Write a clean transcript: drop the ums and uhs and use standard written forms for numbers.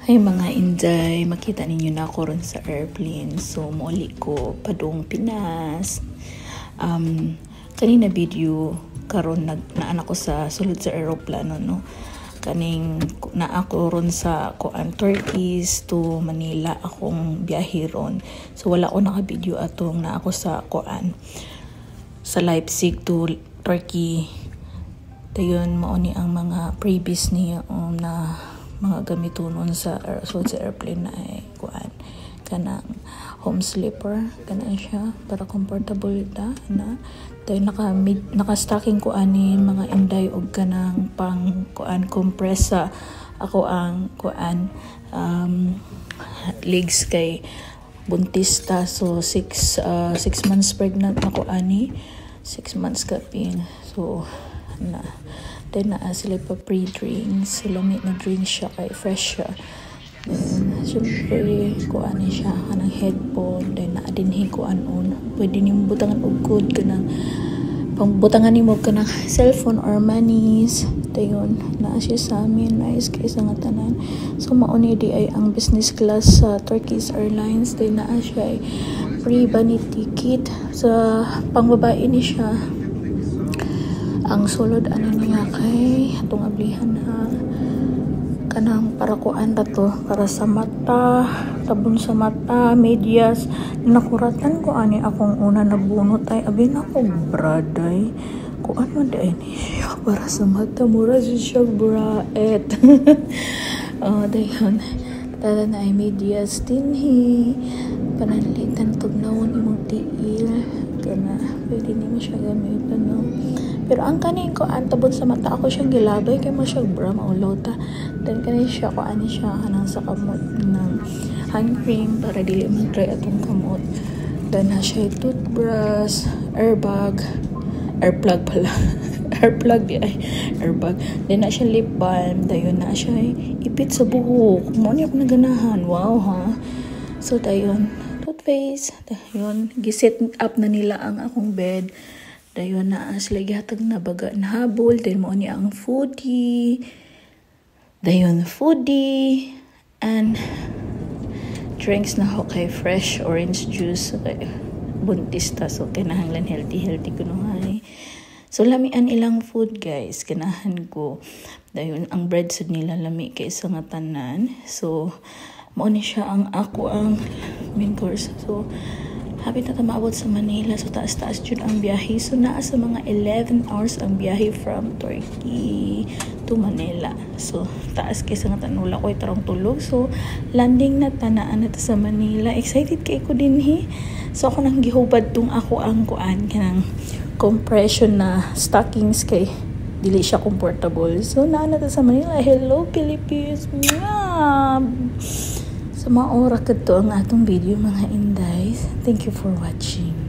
Hay mga Inday, makita ninyo na ako ron sa airplane. So, muli ko padung Pinas. Kanina video karon naan ako sa sulod sa aeroplano, no. Kaning na ako ron sa Turkey to Manila akong biyahe ron. So wala ko naka-video atong na ako sa sa Leipzig to Turkey. Dayon mao ni ang mga previous niya na mga gamitonon sa airplane na ay kanang home sleeper kana siya para comfortable ta na tay naka stocking ko ani mga Inday og kanang pang compress ako ang legs kay buntista, so 6 months pregnant ako ani, 6 months kapin. So then sila pa pre-drinks, lamig na drinks siya kay fresh siya. Siyempre kuan siya kanang headphone, then naadinhi kuan pwede nimo butangan og good kanang pangbutangan nimo kanang cellphone or monies. Dayon naa siya sa amin, nice kay sa nga tanan. So mao ni di ay ang business class sa Turkish Airlines, then naa siya ay free bunny ticket sa pangbabae ni siya. Ang sulod ano niya kay atong ablihan ha kanang para kuan to para sa mata, tabon sa mata, medyas. Nakuratan ko ani akong una nabunot ay abi na ko braday kuan man day ni siya para sa mata, mura siya braet. Dayon tala na ay medyas dinhi panalitan tugnawon imong tiil kana pwede nimo siya gamiton, no. Pero ang kanin ko tabon sa mata ako siyang gilabay kay mo siya bra maulota. Then kanin siya ko ani siya kanang sa kamot ng hand cream para dili man try atong kamot. Then na siya toothbrush, airbag, airplug pala. Airplug di ay airbag. Then na siya lip balm, dayon na siya ipit sa buhok. Mo ni ako naganahan. Wow ha. So dayon toothpaste, dayon giset up na nila ang akong bed. Dayon na sila gihatag na baga na habol, then mo ni ang foodie. Dayon foodie and drinks na ho kay fresh orange juice kay buntista, so kinahanglan healthy kuno hay. So lamian ilang food guys, kinahan ko. Dayon ang bread sud nila lami kay sa nga tanan. So mo ni siya ang main course. So happy na maabot sa Manila. So taas jud ang biyahe. So naa sa mga 11 hours ang biyahe from Turkey to Manila. So taas kay sa nga tanula ko tarong tulog. So landing na tanaan na sa Manila. Excited kay ko dinhi. So ako nang gihubad tung ako ang kanang compression na stockings kay dili siya comfortable. So naa na ta sa Manila. Hello Philippines. Sa maora kadto ang atong video mga Inday. Thank you for watching.